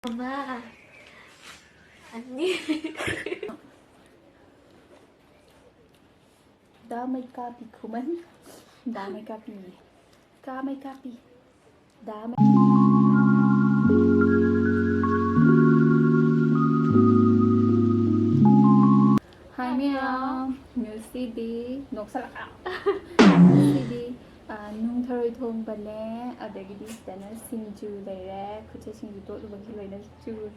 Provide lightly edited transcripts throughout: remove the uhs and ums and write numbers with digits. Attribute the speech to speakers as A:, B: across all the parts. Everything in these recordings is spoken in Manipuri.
A: 엄마, 언니.
B: Damay kapi kuman. Damay kapi. Kamay kapi. Damay. Hi meow. Ngusidi. Noksalak ah. Ngusidi. Nung tharoy thong bane. Adagidi dana singju leire. Kucha singju to lubagi loina chu.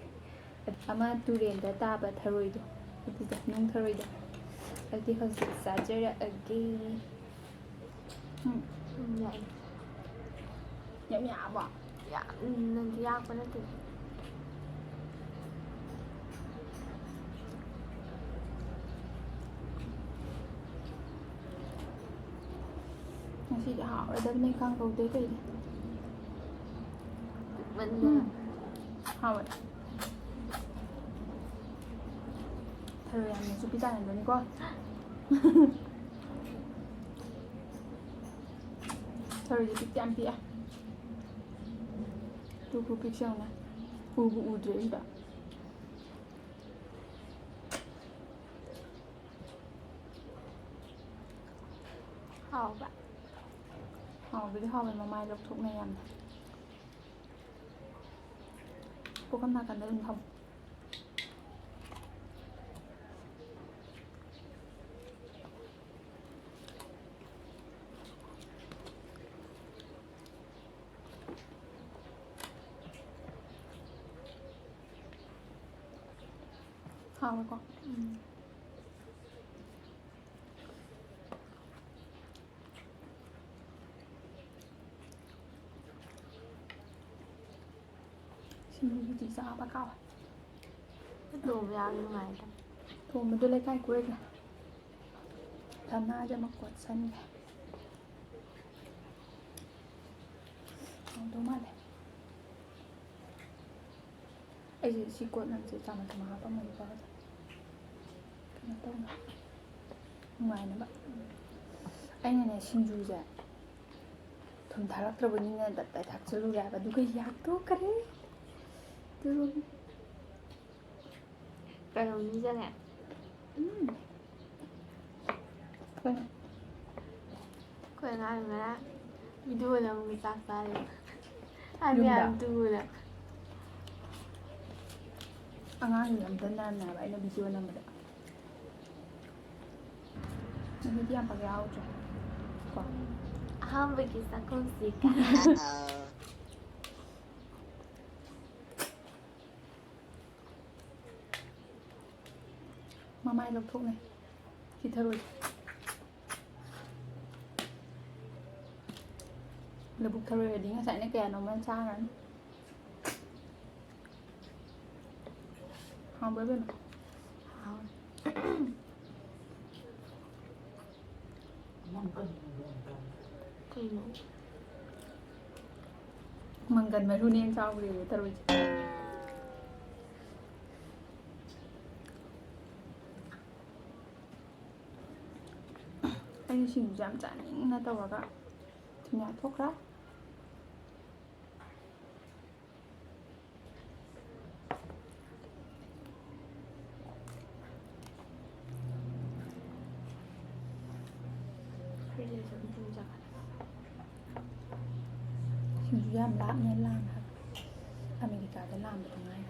B: Ama turenda taba tharoy do. Adida nung tharoy do. Adi hauzik ꯆꯥꯖꯔꯛꯑꯒꯦ.
A: ꯌꯥꯏ.
B: ꯌꯥꯝ ꯌꯥꯕ.
A: ꯌꯥꯝꯅꯗꯤ ꯌꯥꯛꯄ ꯅꯠꯇꯦ.
B: Ngasꯤꯗꯤ ꯍꯥꯎꯔꯗꯕꯅꯦ ꯀꯥꯡꯍꯧꯗꯩ ꯀꯩꯗꯤ.
A: ꯄꯤꯛꯃꯟꯗꯅ.
B: ꯍꯥꯎꯋꯦ. ꯊꯔꯣꯏ ꯌꯥꯝꯅꯁꯨ ꯄꯤꯖꯥꯅꯕꯅꯤꯀꯣ. ꯊꯔꯣꯏꯁꯦ ꯄꯤꯛꯇꯤ ꯌꯥꯝ ꯄꯤꯛꯑꯦ. ꯇꯨ ꯄꯤꯛꯁꯦ ꯌꯦꯡꯉꯨꯅꯦ. ꯎꯕꯨ ꯎꯗ꯭ꯔꯦ ꯁꯤꯗ.
A: ꯍꯥꯎꯕ.
B: ꯍꯥꯎꯕꯗꯤ ꯍꯥꯎꯋꯦ ꯃꯃꯥꯏ ꯂꯧꯊꯣꯛꯅꯩ ꯌꯥꯝꯅ. ꯄꯨꯈꯝ ꯅꯥꯀꯟꯗ ꯑꯗꯨꯝ ꯊꯝꯃꯨ. 하고 신부지 싸봐 가와
A: 너무 양이 많다.
B: 도움도 레kai kuega thana ja makot san ga do male ai si kot nan se chama chama ha pa mo ba kana tong ngai na ba aina ne sinju ja thum tharakrabani na da thakchalu ya ba du ga yak to kare du
A: Cái đồng như thế này. Cái này là video là một cái sao đấy. Anh làm tu là.
B: Angang làm tên nan na ba ina video na mada. Hindi yang pakai auto. Kok?
A: Không bị cái sao không gì cả.
B: Mama lộc thuốc này thì thôi là bục thôi ở đi ngay sải này kẻ nó men sang rồi không bữa bên
A: Không. Thì nó
B: mừng gần mà run em sau thì thôi anh xin giảm trả những là tao vào thì nhà thuốc khác
A: bây giờ chúng tôi chắc
B: xin giảm làm nên làm hả America đã làm được ngay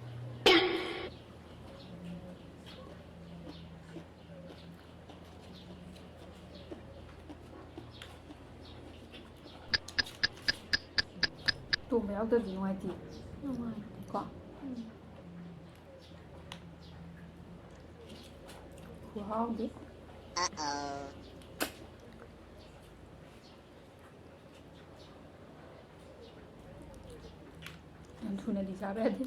B: tụi mày áo tơ gì ngoài thì
A: đúng rồi.
B: có wow biết anh thu này đi sao bé đi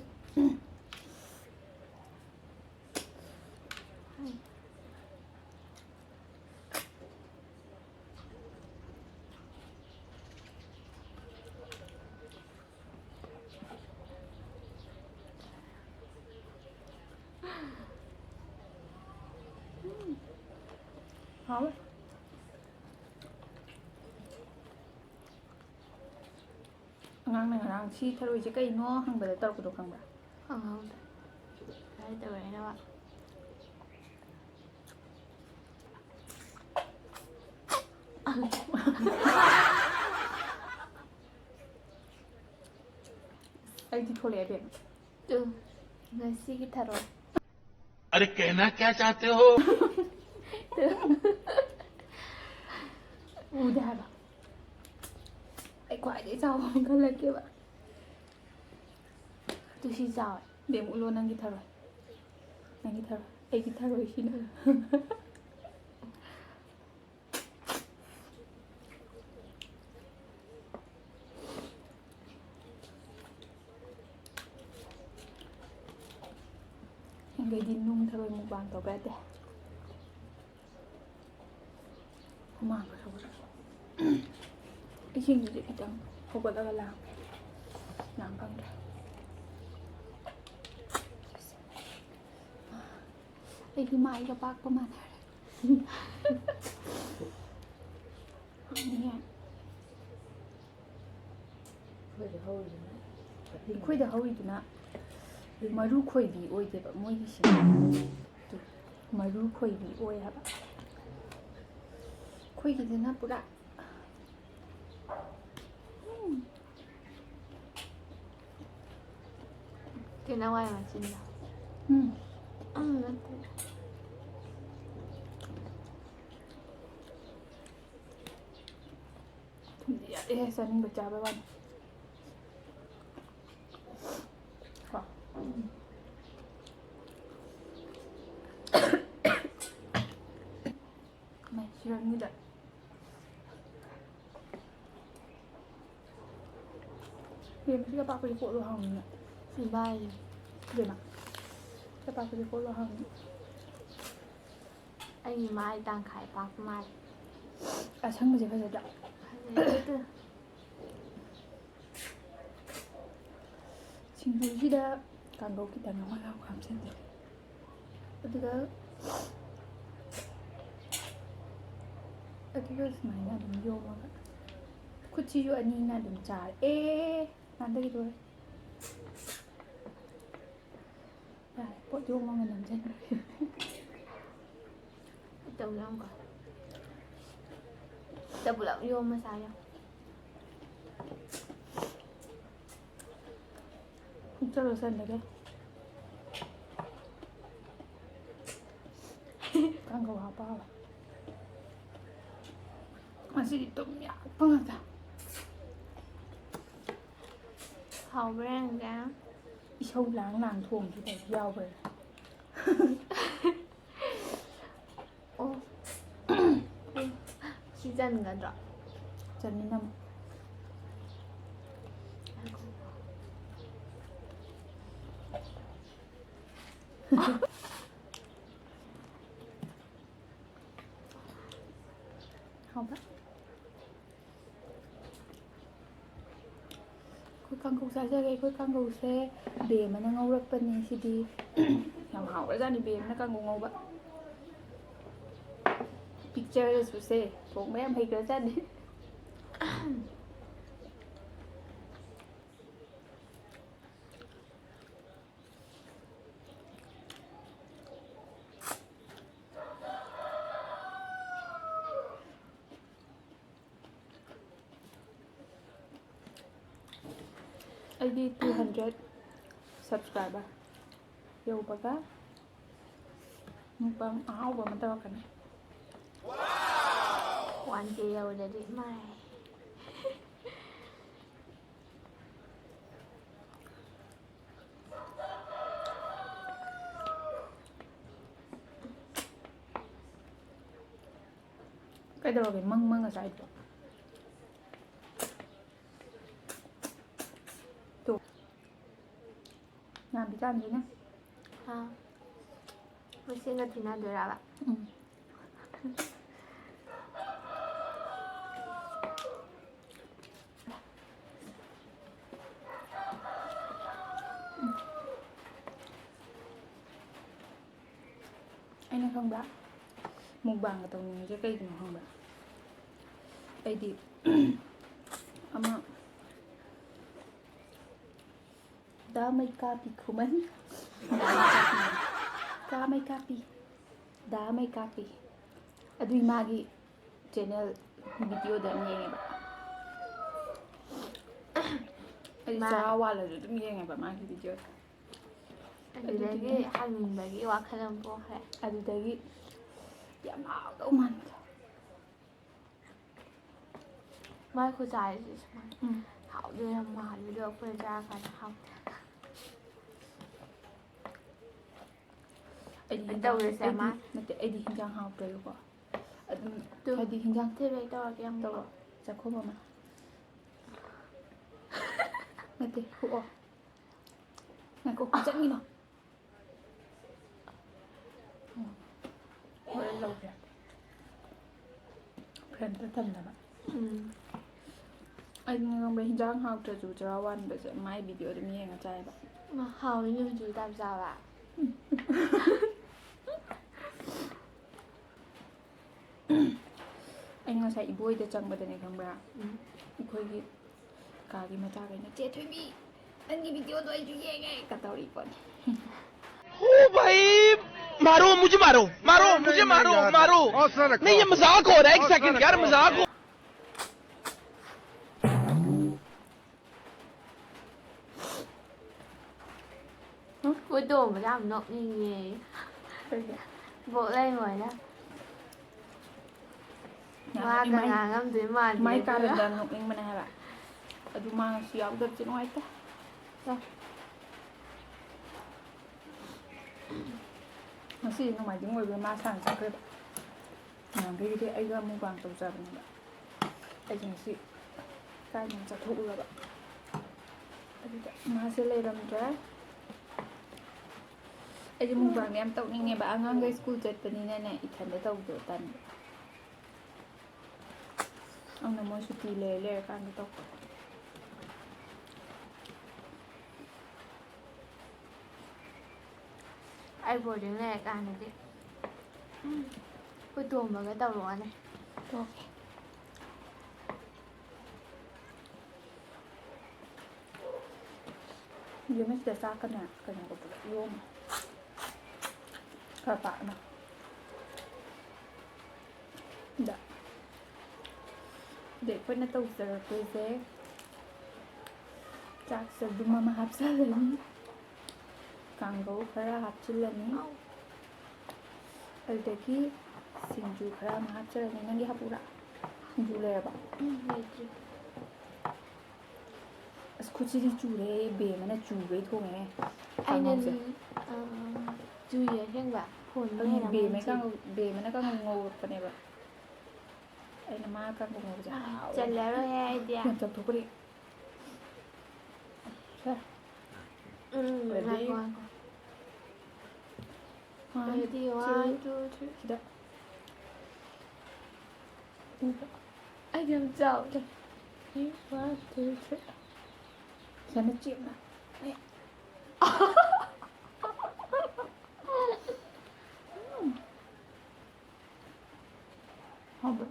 B: háo ngang này ngang chi thay đổi cái cây nó hàng bữa tao cũng được không bà
A: ꯈꯪꯍꯧꯗ꯭ꯔꯦ ꯀꯥꯏ ꯇꯧꯔꯦꯅ ꯋꯥ
B: ꯑꯩꯗꯤ ꯊꯣꯛꯂꯛꯑꯦ ꯕꯦꯝ
A: ꯇꯨ ꯉꯁꯤꯒꯤ ꯊꯔꯣ
C: अरे कहना क्या चाहते हो
B: ꯎꯗꯦ ꯍꯥꯏꯕ ꯑꯩ ꯈ꯭ꯋꯥꯏꯗꯒꯤ ꯆꯥꯎꯕ ꯑꯃ ꯈꯜꯂꯛꯀꯦꯕ
A: ꯇꯨ ꯁꯤ ꯆꯥꯎꯋꯦ
B: ꯕꯦꯝ ꯎꯠꯂꯣ ꯅꯪꯒꯤ ꯊꯔꯣꯏ ꯑꯩꯒꯤ ꯊꯔꯣꯏ ꯁꯤꯅ ꯌꯥꯡꯈꯩꯗꯤ ꯅꯨꯡ ꯊꯔꯣꯏ ꯃꯨꯛꯕꯥꯡ ꯇꯧꯕ ꯌꯥꯗꯦ ꯍꯨꯃꯥꯡꯒ ꯁꯧꯕꯗ ꯏꯁꯤꯡꯁꯤꯁꯨ ꯈꯤꯇꯪ ꯍꯧꯒꯠꯂꯒ ꯂꯥꯡ ꯐꯪꯗ꯭ꯔꯦ ꯑꯩꯒꯤ ꯃꯥꯏꯒ ꯄꯥꯛꯄ ꯃꯥꯟꯅꯔꯦ ꯑꯩꯈꯣꯏꯗ ꯍꯧꯔꯤꯗꯨꯅ ꯃꯔꯨ ꯈꯣꯏꯕꯤ ꯑꯣꯏꯗꯦꯕ ꯃꯣꯏꯒꯤꯁꯤ ꯃꯔꯨ ꯈꯣꯏꯕꯤ ꯑꯣꯏ ꯍꯥꯏꯕ ꯑꯩꯈꯣꯏꯒꯤꯗꯨꯅ ꯄꯨꯔꯥ
A: ꯇꯦꯅꯋꯥꯏ ꯃꯆꯤꯟꯗ ꯅꯠꯇꯦ
B: ꯊꯨꯝꯗꯤ ꯌꯥꯗꯦꯍꯦ ꯆꯥꯅꯤꯡꯕ ꯆꯥꯕ ꯋꯥꯅꯤ ꯀꯣ ꯃꯥꯏ ꯁꯤꯔꯝꯅꯤꯗ ꯕꯦꯝꯁꯤꯒ ꯄꯥꯛꯄꯗꯤ ꯀꯣꯠꯂꯣ ꯍꯥꯎꯅꯤꯅ
A: ꯁꯤꯕꯥꯏ
B: ꯕꯦꯝꯃ ꯆꯄꯥꯛꯄꯗꯤ ꯀꯣꯠꯂꯣ ꯍꯥꯎꯅꯤ
A: ꯑꯩꯒꯤ ꯃꯥꯏ ꯇꯪꯈꯥꯏ ꯄꯥꯛꯄ ꯃꯥꯜꯂꯦ
B: ꯑꯁꯪꯕꯁꯦ ꯐꯖꯗ꯭ꯔꯥ
A: ꯐꯖꯩꯗ
B: ꯁꯤꯡꯖꯨꯁꯤꯗ ꯀꯥꯡꯒꯧ ꯈꯤꯇꯪ ꯑꯃꯒ ꯍꯥꯞꯆꯤꯟꯁꯦ ꯑꯗꯨꯒ ꯁꯨꯃꯥꯏꯅ ꯑꯗꯨꯝ ꯌꯣꯝꯃꯒ ꯈꯨꯠꯁꯤꯁꯨ ꯑꯅꯤꯅ ꯑꯗꯨꯝ ꯆꯥꯔꯦ ꯅꯥꯟꯊꯈꯤꯗꯣꯔꯦ ꯌꯥꯔꯦ ꯄꯣꯠ ꯌꯣꯝꯃꯒ ꯅꯝꯁꯤꯟꯈ꯭ꯔꯦ
A: ꯇꯧ ꯌꯥꯝꯀꯣ ꯁꯤꯗ ꯄꯨꯂꯞ ꯌꯣꯝꯃ ꯆꯥꯌꯣ
B: ꯆꯠꯂꯣ ꯆꯠꯂꯒꯦ ꯀꯥꯡꯒꯧ ꯍꯥꯞꯄ ꯍꯥꯎꯋꯦ ꯉꯁꯤꯗꯤ ꯇꯨꯝ ꯌꯥꯛꯄ ꯉꯥꯛꯇ
A: ꯍꯥꯎꯕ꯭ꯔꯥ ꯌꯦꯡꯒꯦ
B: ꯏꯁꯧ ꯂꯥꯡ ꯊꯣꯡꯈꯤꯕ ꯌꯥꯎꯕ꯭ꯔꯥ
A: ꯑꯣ ꯁꯤ ꯆꯟꯒꯗ꯭ꯔꯣ
B: ꯆꯟꯅꯤꯅꯝ ꯍꯥꯎꯕ꯭ꯔꯥ ꯑꯩꯈꯣꯏ ꯀꯥꯡꯒꯧ ꯆꯥꯖꯔꯦ ꯑꯩꯈꯣꯏ ꯀꯥꯡꯒꯧꯁꯦ ꯕꯦꯝꯃꯅ ꯉꯧꯔꯛꯄꯅꯦ ꯁꯤꯗꯤ ꯌꯥꯝ ꯍꯥꯎꯈ꯭ꯔꯖꯥꯠꯅꯤ ꯕꯦꯝꯃꯅ ꯀꯥꯡꯒꯧ ꯉꯧꯕ ꯄꯤꯛꯆꯔꯗꯁꯨ ꯁꯦ ꯊꯣꯡꯕ ꯌꯥꯝ ꯍꯩꯈ꯭ꯔꯖꯥꯠꯅꯤ ꯑꯩꯗꯤ 200 ꯁꯕꯁꯀ꯭ꯔꯥꯏꯕꯔ ꯌꯧꯕꯒ ꯃꯨꯛꯕꯥꯡ ꯑꯍꯥꯎꯕ ꯑꯃ ꯇꯧꯔꯛꯀꯅꯤ
A: 1K ꯌꯧꯔꯗꯤ ꯃꯥꯏ
B: ꯀꯩꯗꯧꯔꯒꯦ ꯃꯪ ꯉꯁꯥꯏꯗꯣ ꯌꯥꯝꯗꯤ ꯆꯥꯟꯗ꯭ꯔꯤꯅꯦ
A: ꯃꯁꯤꯡꯒ ꯊꯤꯅꯗꯣꯏꯔꯕ
B: ꯑꯩꯅ ꯈꯪꯕ꯭ꯔꯥ ꯃꯨꯛꯕꯥꯡꯒ ꯇꯧꯅꯤꯡꯉꯤꯁꯦ ꯀꯩꯒꯤꯅꯣ ꯈꯪꯕ꯭ꯔꯥ ꯑꯩꯗꯤ ꯑꯃ damay kapi kuman damay kapi damay kapi adui magi channel video da yenge ba ai sawa la dum yenge ba magi video
A: อันนี้ฮันมินแบบนี้ว่าขนมพวกแค่
B: adudagi yam hao man
A: ไม่คุยใจใช่ไหมเขาเดินมาเรื่อยๆเพื่อจะกันครับ
B: ai di hinjang hao de lo ba ai di hinjang
A: ที่ไปต่อยัง
B: to sa ko ba ma mate ku o ngai ko ku chang ni no Hãy subscribe cho kênh Ghiền Mì Gõ để không bỏ lỡ anh không biết rằng học từ chủ tròวันbây giờ mai video thì mình nghe chạy vậy
A: มาเขาอยู่อยู่ตามเจ้าอะ
B: anh ngồi chạy vui để chẳng bật này không ra khôi cái cả cái mà cha cái nó chết thôi bi anh đi video tôi chú nghe nghe cả tao đi con
C: ओ भाई मारो मुझे मारो मारो मुझे मारो मारो नहीं ये मजाक हो रहा है एक सेकंड यार मजाक हो
A: กูโดนมาทำนกนี่ไงบอกได้หมดแล้วว่ากันงานก็ตื่นมา
B: mai cả lần lần ngọc anh mà này là aduh mana siap udah cina white masih nó mày chúng ngồi với ma sang sang cái làm cái gì ấy ra mua vàng tàu giờ này ấy chẳng gì cái này sẽ thụ rồi bạn mà sẽ lấy làm trái ấy mua vàng em tàu nghe bạn ngang cái school chết bên này này ít thành để tàu đổ tần ông nào muốn suy lệ lệ cái này tàu
A: ไอ้บทยังแรกอ่านดิกูตัวมันก็ตลอดเลย
B: ok dia mesti dah sakan nak kena kau buat yom apa nak dah để quên nó tàu giờ quê dễ chắc sẽ đúng mà hấp dẫn lên càng gấu khá hấp dẫn lên ở đây kia xin chú khá mà hấp dẫn lên năng đi hấp ura xin chú lẹ bạn
A: ไม่จริง
B: kuchiri chure be mana chure thong e
A: ไอ้นั่นจูเยอะเช่นแบบผล
B: anh be mấy cái be mana cái ngô cái này vậy anh mà cái ngô vậy
A: เสร็จแล้วเลยไอเดีย
B: hiện chụp thuốc đi
A: มาก่อนดีว่าจู
B: đó
A: ไอ้เดียเจ้า
B: sao nó chịu mà không được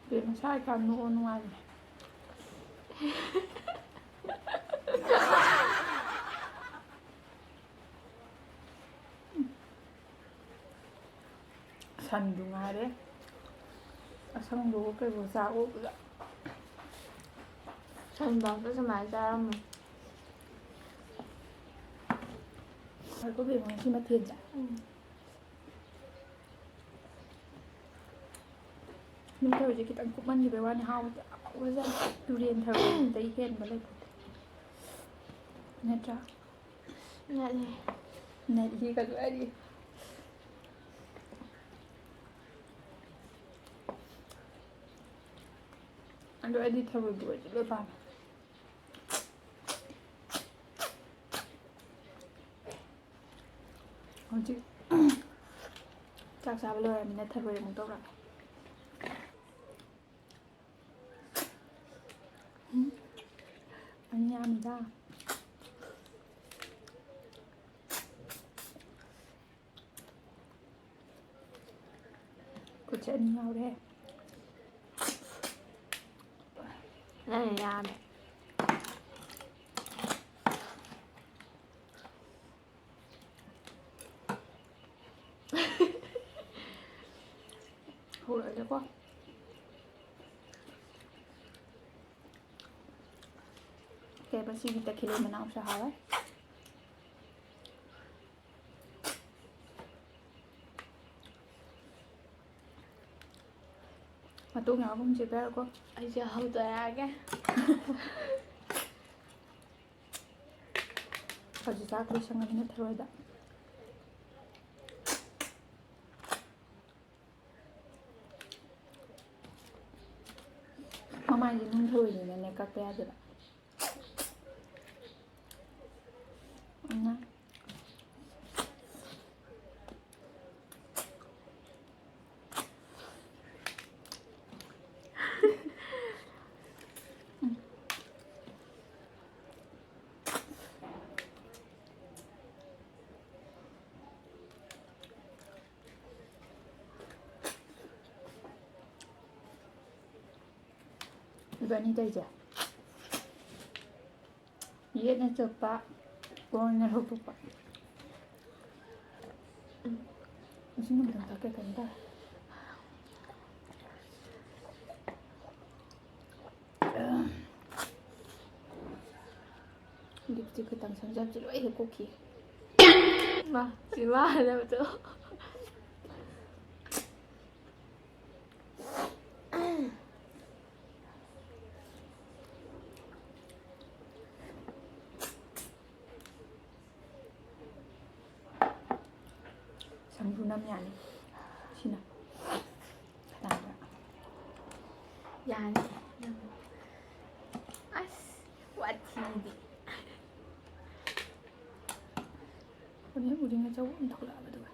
B: để mà sai cả nụ ngoài 산둥아래 성도 그리고 사고
A: 전방 뜻은 말자면
B: có việc mà khi mà thiền chả nhưng theo chỉ cái tăng cũng ăn như vậy quan hao bây giờ tu điền theo tây hiền mà lên nè cha nè đi cả tụi đi anh tụi đi theo đuổi đuổi bàn không chứ chắc sao bây giờ mình đã thật về một tốt rồi anh nhà mình ra ꯈꯨꯠꯁꯦ ꯑꯅꯤ ꯌꯥꯎꯔꯦ
A: ꯅꯪꯅ ꯌꯥꯝꯃꯦ
B: ꯍꯧꯔꯛꯑꯒꯦꯀꯣ ꯀꯩꯕ ꯁꯤꯒꯤ ꯇꯈꯦꯜꯂꯩ ꯃꯅꯥꯎꯁꯨ ꯍꯥꯎꯋꯦ ꯃꯇꯣꯡ ꯌꯥꯎꯕ ꯆꯦꯄ ꯌꯥꯔꯣꯀꯣ
A: ꯑꯩꯁꯨ ꯍꯧꯗꯣꯔꯛꯑꯒꯦ
B: ꯍꯧꯖꯤꯛ ꯆꯥꯛ ꯂꯣꯏꯁꯪꯉꯕꯅꯤꯅ ꯊꯔꯣꯏꯗ ꯃꯃꯥꯏꯁꯦ ꯅꯨꯡ ꯊꯔꯣꯏꯅꯤꯅꯅꯦ ꯀꯛꯄ ꯌꯥꯗꯦꯕ ꯑꯗꯨꯅ 이번이 되죠. 얘는 좁아, 오늘 호흡봐. 무슨 놈 바뀌어 간다. 립스틱 그 당선 잡지로 해 고기.
A: 마, 지마 하려고
B: 장분함이 아니. 신아. 가다가.
A: 야니. 아씨, 와티비.
B: 우리가 저거 더 나와도 봐.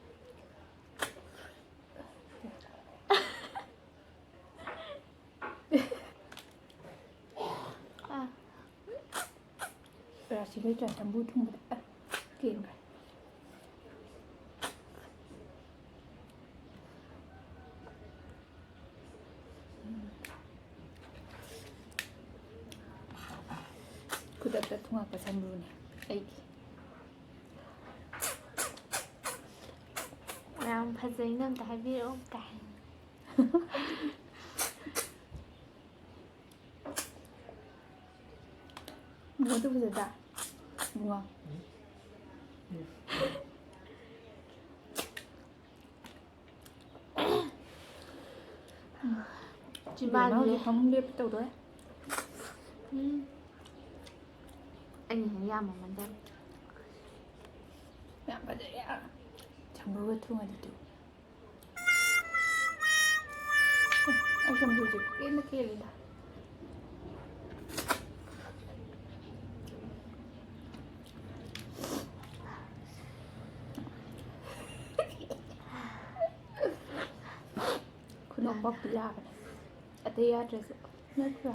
A: 아,
B: 라시를 좀 전부 통보다. 게임 가. 그다음에 통화가 전부네. 아이기.
A: ꯌꯥꯝ ꯐꯖꯩꯅ ꯑꯝꯇ ꯍꯥꯏꯕꯤꯔꯛꯑꯣ ꯀꯥꯏ
B: 뭐도 보자다. 뭐야?
A: 지마리
B: 방문 랩부터 그래?
A: anh thấy ra mà mình đây
B: 야, 맞아요. 장부가 통하지도. 아, 장부지 꽤 늦게 열린다. 그놈 먹고 야가네. 어때 야드레스? 내 그래.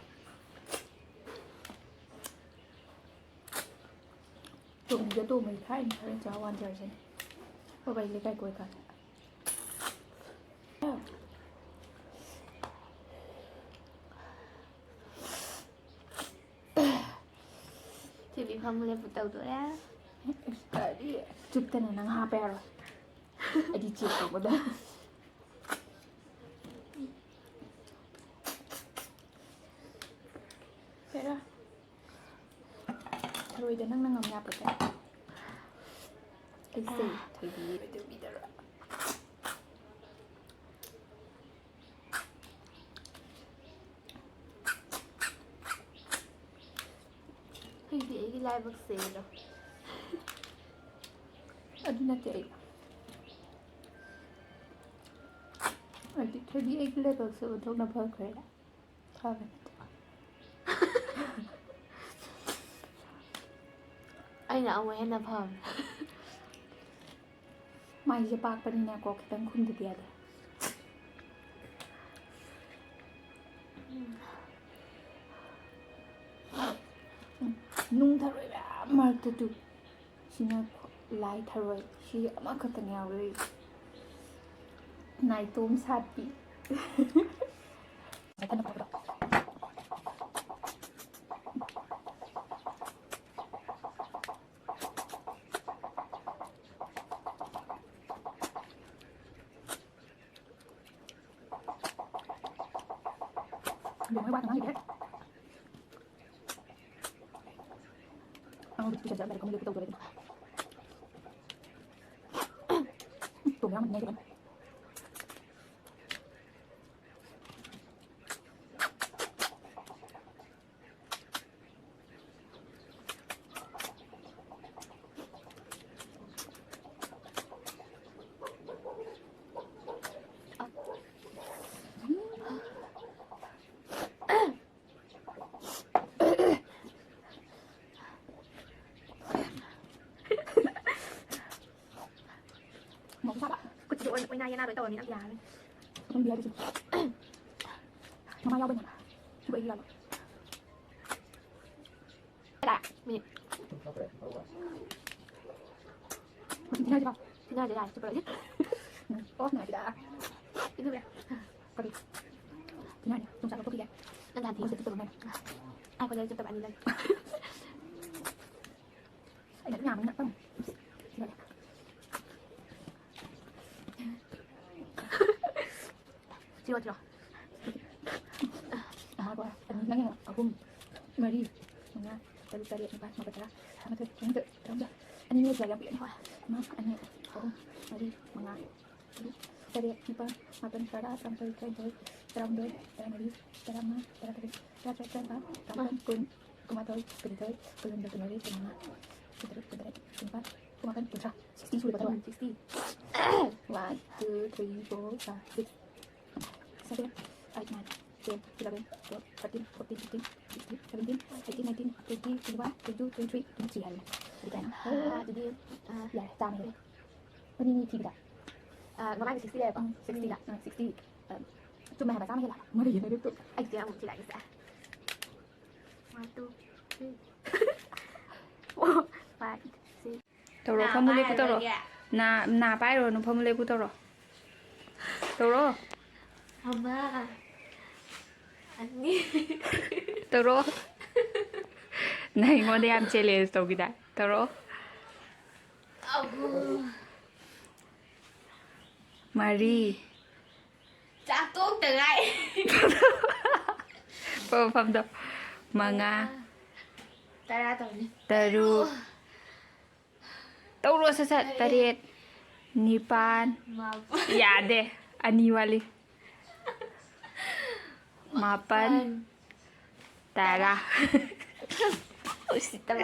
B: tụi cho tụi mình khai mình cho quan trời xem có vậy lấy cái cuối cả
A: thì bị không lên một tàu tuổi á
B: chụp tên là nắng happy rồi ai đi chụp của đó thế đó rồi giờ năng ngầm nhập rồi cái gì thì bị tự bị đó
A: thì bị cái lai bác sĩ rồi
B: 어디나 때 어디 저기 애기래 벌써 동나 벌 거야 다음에
A: anh là ông ấy là phẩm
B: màyจะปากปนินะก็คิดคุณเดียดนุ่งทะเลแบบมาตุตุชินะลายทะเลชีอามาคัตเนียเลยนายตุ้มสัตว์ปี ใส่ท่านไปก่อนดูไม่ว่าทำไมเด็กเอาไปจัดอะไรก็ไม่รู้ตัวเลยตัวแล้วมันไงกันหมอทราบอ่ะ
A: กูจะโอนไว้นายหน้าโดยตัวมีน้ำยาเลย
B: ต้องเบียร์ดิทำไมเอาไปเนี่ยช่วยอีกแล้วได้มีที่ไหนจะที่ไหนจะได้จะเปิดดิโอ้หน่อยจะได้ที่นี่เลยก็ดีที่ไหนเนี่ยสงสารเราตัวพี่แกนั่นทันทีจะตัวมันไอ้คนจะตัวอันนี้เลยไอ้เด็กงานมันหนักป่ะที่ไหนจิโร่กว่าอันนี้นั่งยังเอาพุ่มมาดิตรงนั้นจะดูใจเด็ดมามาประจานมาเถอะมาเถอะทำจ้ะอันนี้ไม่ใช่ยังเปลี่ยนว่ามาอันนี้เอามาดิมางานใจเด็ดมีป้ามาเป็นกระดาษทำตัวใจโดยจะทำโดยจะมาดิจะทำมาจะทำจะจะจะมาทำเป็นกุมาโดยเป็นโดยเป็นโดยเป็นมาดิเป็นมาเป็นโดยเป็นเป็นป้ากุมาเป็นเป็นจ้ะ60ช่วยประตู60 1 2 3 4 5 6 7 8 9 10, 11, 12, 13, 14, 15, 16, 17, 18, 19, 20, 21, 22, 23, 24 hari. Jadi kan? Jadi ya, sama ni. Ini ni tiga. Normal 60 deh, 60 lah. 60. Cuma habis sama lah. Mana dia tu? Ai dia mau tidak bisa. Satu. Five, six. Toro pemulai ku toro. Na pai ro no pemulai ku toro. Toro.
A: Mama. Ani.
B: Toro. Này ngồi đây em chơi liền rồi kìa. Toro. Marie.
A: Chắc tốt từ ai.
B: Phô phẩm đâu. Mga.
A: Ta ra rồi.
B: Taru. Toro sasat. Tarit. Nipan. Ya deh. Ani wali. Mapan. Tara.
A: Ôi xịt tao